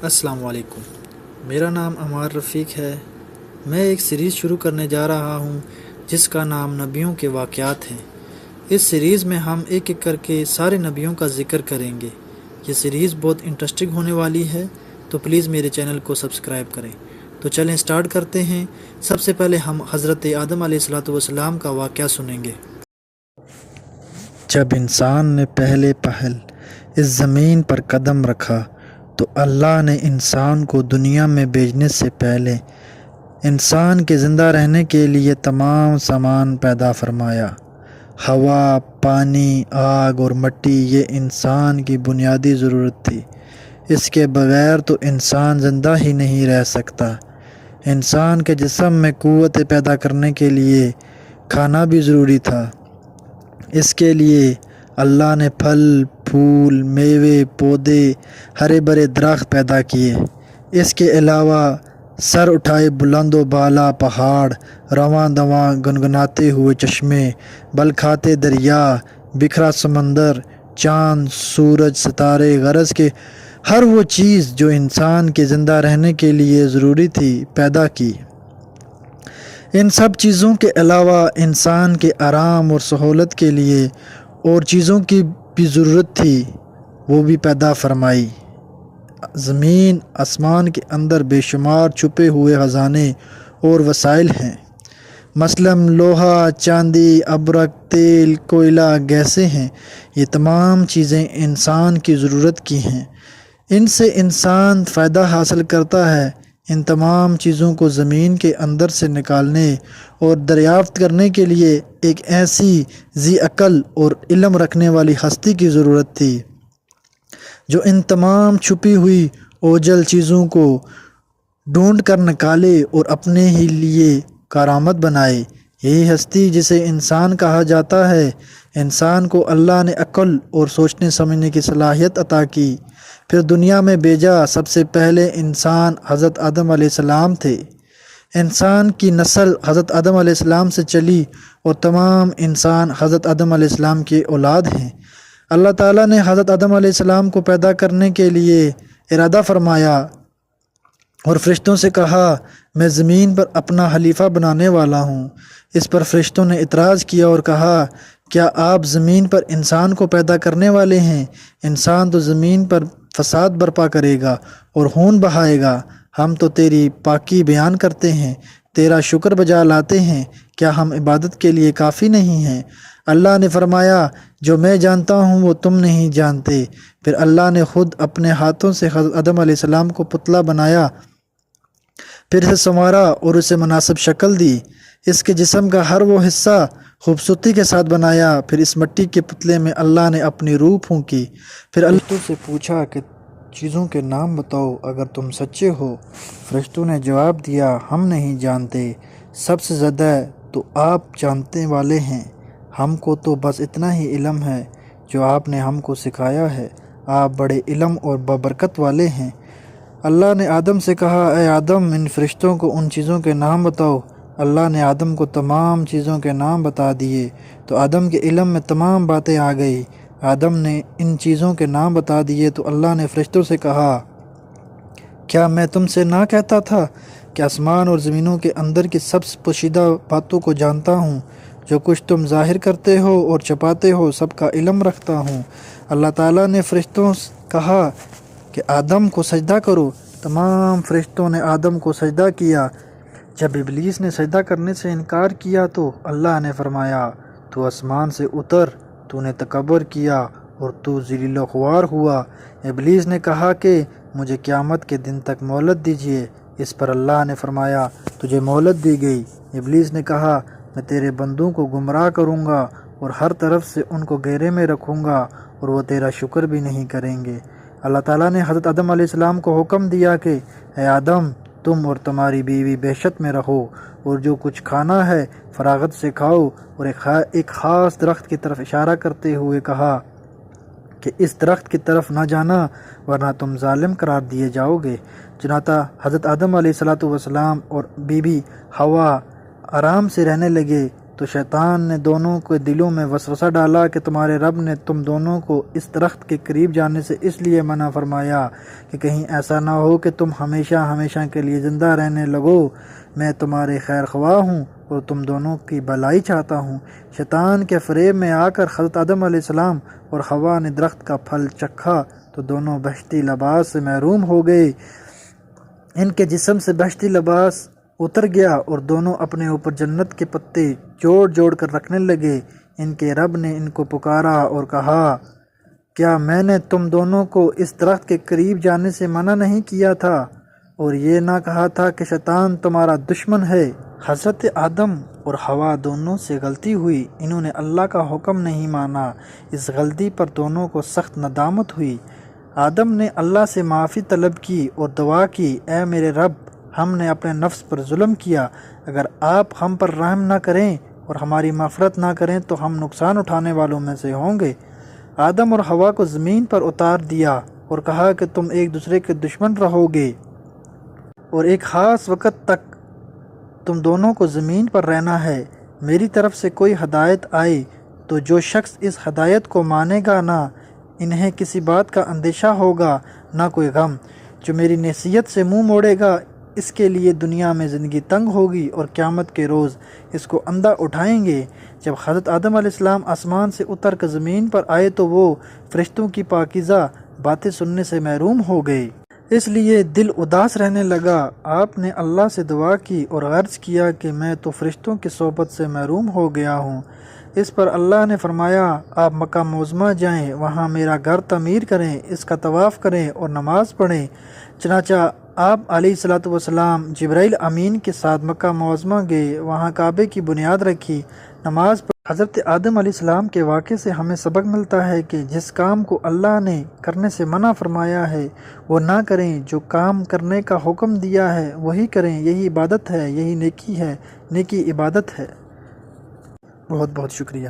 السلام علیکم، میرا نام عمار رفیق ہے۔ میں ایک سیریز شروع کرنے جا رہا ہوں جس کا نام نبیوں کے واقعات ہیں۔ اس سیریز میں ہم ایک ایک کر کے سارے نبیوں کا ذکر کریں گے۔ یہ سیریز بہت انٹرسٹنگ ہونے والی ہے، تو پلیز میرے چینل کو سبسکرائب کریں۔ تو چلیں سٹارٹ کرتے ہیں۔ سب سے پہلے ہم حضرت آدم علیہ السلام کا واقعہ سنیں گے۔ جب انسان نے پہلے پہل اس زمین پر قدم رکھا تو اللہ نے انسان کو دنیا میں بھیجنے سے پہلے انسان کے زندہ رہنے کے لیے تمام سامان پیدا فرمایا۔ ہوا، پانی، آگ اور مٹی یہ انسان کی بنیادی ضرورت تھی۔ اس کے بغیر تو انسان زندہ ہی نہیں رہ سکتا۔ انسان کے جسم میں قوت پیدا کرنے کے لیے کھانا بھی ضروری تھا۔ اس کے لیے اللہ نے پھل، پھول، میوے، پودے، ہرے بھرے درخت پیدا کیے۔ اس کے علاوہ سر اٹھائے بلند و بالا پہاڑ، رواں دواں گنگناتے ہوئے چشمے، بل کھاتے دریا، بکھرا سمندر، چاند، سورج، ستارے، غرض کے ہر وہ چیز جو انسان کے زندہ رہنے کے لیے ضروری تھی پیدا کی۔ ان سب چیزوں کے علاوہ انسان کے آرام اور سہولت کے لیے اور چیزوں کی بھی ضرورت تھی، وہ بھی پیدا فرمائی۔ زمین آسمان کے اندر بے شمار چھپے ہوئے خزانے اور وسائل ہیں، مثلاً لوہا، چاندی، ابرک، تیل، کوئلہ، گیسیں ہیں۔ یہ تمام چیزیں انسان کی ضرورت کی ہیں۔ ان سے انسان فائدہ حاصل کرتا ہے۔ ان تمام چیزوں کو زمین کے اندر سے نکالنے اور دریافت کرنے کے لیے ایک ایسی ذی عقل اور علم رکھنے والی ہستی کی ضرورت تھی جو ان تمام چھپی ہوئی اوجھل چیزوں کو ڈھونڈ کر نکالے اور اپنے ہی لیے کارآمد بنائے۔ یہی ہستی جسے انسان کہا جاتا ہے۔ انسان کو اللہ نے عقل اور سوچنے سمجھنے کی صلاحیت عطا کی، پھر دنیا میں بھیجا۔ سب سے پہلے انسان حضرت آدم علیہ السلام تھے۔ انسان کی نسل حضرت آدم علیہ السلام سے چلی اور تمام انسان حضرت آدم علیہ السلام کی اولاد ہیں۔ اللہ تعالیٰ نے حضرت آدم علیہ السلام کو پیدا کرنے کے لیے ارادہ فرمایا اور فرشتوں سے کہا، میں زمین پر اپنا خلیفہ بنانے والا ہوں۔ اس پر فرشتوں نے اعتراض کیا اور کہا، کیا آپ زمین پر انسان کو پیدا کرنے والے ہیں؟ انسان تو زمین پر فساد برپا کرے گا اور خون بہائے گا۔ ہم تو تیری پاکی بیان کرتے ہیں، تیرا شکر بجا لاتے ہیں، کیا ہم عبادت کے لیے کافی نہیں ہیں؟ اللہ نے فرمایا، جو میں جانتا ہوں وہ تم نہیں جانتے۔ پھر اللہ نے خود اپنے ہاتھوں سے حضرت آدم علیہ السلام کو پتلا بنایا، پھر اسے سنوارا اور اسے مناسب شکل دی۔ اس کے جسم کا ہر وہ حصہ خوبصورتی کے ساتھ بنایا۔ پھر اس مٹی کے پتلے میں اللہ نے اپنی روح پھونکی۔ پھر فرشتوں سے پوچھا کہ چیزوں کے نام بتاؤ اگر تم سچے ہو۔ فرشتوں نے جواب دیا، ہم نہیں جانتے، سب سے زیادہ تو آپ جاننے والے ہیں۔ ہم کو تو بس اتنا ہی علم ہے جو آپ نے ہم کو سکھایا ہے۔ آپ بڑے علم اور بابرکت والے ہیں۔ اللہ نے آدم سے کہا، اے آدم، ان فرشتوں کو ان چیزوں کے نام بتاؤ۔ اللہ نے آدم کو تمام چیزوں کے نام بتا دیے تو آدم کے علم میں تمام باتیں آ گئی۔ آدم نے ان چیزوں کے نام بتا دیے تو اللہ نے فرشتوں سے کہا، کیا میں تم سے نہ کہتا تھا کہ آسمان اور زمینوں کے اندر کی سب پوشیدہ باتوں کو جانتا ہوں؟ جو کچھ تم ظاہر کرتے ہو اور چھپاتے ہو سب کا علم رکھتا ہوں۔ اللہ تعالیٰ نے فرشتوں سے کہا کہ آدم کو سجدہ کرو۔ تمام فرشتوں نے آدم کو سجدہ کیا۔ جب ابلیس نے سجدہ کرنے سے انکار کیا تو اللہ نے فرمایا، تو آسمان سے اتر، تو نے تکبر کیا اور تو ذلیل و خوار ہوا۔ ابلیس نے کہا کہ مجھے قیامت کے دن تک مہلت دیجیے۔ اس پر اللہ نے فرمایا، تجھے مہلت دی گئی۔ ابلیس نے کہا، میں تیرے بندوں کو گمراہ کروں گا اور ہر طرف سے ان کو گھیرے میں رکھوں گا اور وہ تیرا شکر بھی نہیں کریں گے۔ اللہ تعالیٰ نے حضرت آدم علیہ السلام کو حکم دیا کہ اے آدم، تم اور تمہاری بیوی بہشت میں رہو اور جو کچھ کھانا ہے فراغت سے کھاؤ، اور ایک خاص درخت کی طرف اشارہ کرتے ہوئے کہا کہ اس درخت کی طرف نہ جانا ورنہ تم ظالم قرار دیے جاؤ گے۔ چنانچہ حضرت آدم علیہ السلام اور بی بی حوا آرام سے رہنے لگے۔ تو شیطان نے دونوں کے دلوں میں وسوسہ ڈالا کہ تمہارے رب نے تم دونوں کو اس درخت کے قریب جانے سے اس لیے منع فرمایا کہ کہیں ایسا نہ ہو کہ تم ہمیشہ ہمیشہ کے لیے زندہ رہنے لگو۔ میں تمہارے خیر خواہ ہوں اور تم دونوں کی بھلائی چاہتا ہوں۔ شیطان کے فریب میں آ کر حضرت آدم علیہ السلام اور حوا نے درخت کا پھل چکھا تو دونوں بہشتی لباس سے محروم ہو گئے۔ ان کے جسم سے بہشتی لباس اتر گیا اور دونوں اپنے اوپر جنت کے پتے جوڑ جوڑ کر رکھنے لگے۔ ان کے رب نے ان کو پکارا اور کہا، کیا میں نے تم دونوں کو اس درخت کے قریب جانے سے منع نہیں کیا تھا اور یہ نہ کہا تھا کہ شیطان تمہارا دشمن ہے؟ حضرت آدم اور حوا دونوں سے غلطی ہوئی، انہوں نے اللہ کا حکم نہیں مانا۔ اس غلطی پر دونوں کو سخت ندامت ہوئی۔ آدم نے اللہ سے معافی طلب کی اور دعا کی، اے میرے رب، ہم نے اپنے نفس پر ظلم کیا، اگر آپ ہم پر رحم نہ کریں اور ہماری مغفرت نہ کریں تو ہم نقصان اٹھانے والوں میں سے ہوں گے۔ آدم اور حوا کو زمین پر اتار دیا اور کہا کہ تم ایک دوسرے کے دشمن رہو گے اور ایک خاص وقت تک تم دونوں کو زمین پر رہنا ہے۔ میری طرف سے کوئی ہدایت آئے تو جو شخص اس ہدایت کو مانے گا نہ انہیں کسی بات کا اندیشہ ہوگا نہ کوئی غم۔ جو میری نصیحت سے منہ موڑے گا اس کے لیے دنیا میں زندگی تنگ ہوگی اور قیامت کے روز اس کو اندھا اٹھائیں گے۔ جب حضرت آدم علیہ السلام آسمان سے اتر کر زمین پر آئے تو وہ فرشتوں کی پاکیزہ باتیں سننے سے محروم ہو گئے، اس لیے دل اداس رہنے لگا۔ آپ نے اللہ سے دعا کی اور عرض کیا کہ میں تو فرشتوں کی صحبت سے محروم ہو گیا ہوں۔ اس پر اللہ نے فرمایا، آپ مکہ معظمہ جائیں، وہاں میرا گھر تعمیر کریں، اس کا طواف کریں اور نماز پڑھیں۔ چنانچہ آپ علیہ السلام جبرائیل امین کے ساتھ مکہ معظمہ گئے، وہاں کعبے کی بنیاد رکھی، نماز پڑھی۔ حضرت آدم علیہ السلام کے واقعے سے ہمیں سبق ملتا ہے کہ جس کام کو اللہ نے کرنے سے منع فرمایا ہے وہ نہ کریں، جو کام کرنے کا حکم دیا ہے وہی کریں، یہی عبادت ہے، یہی نیکی ہے، نیکی عبادت ہے۔ بہت بہت شکریہ۔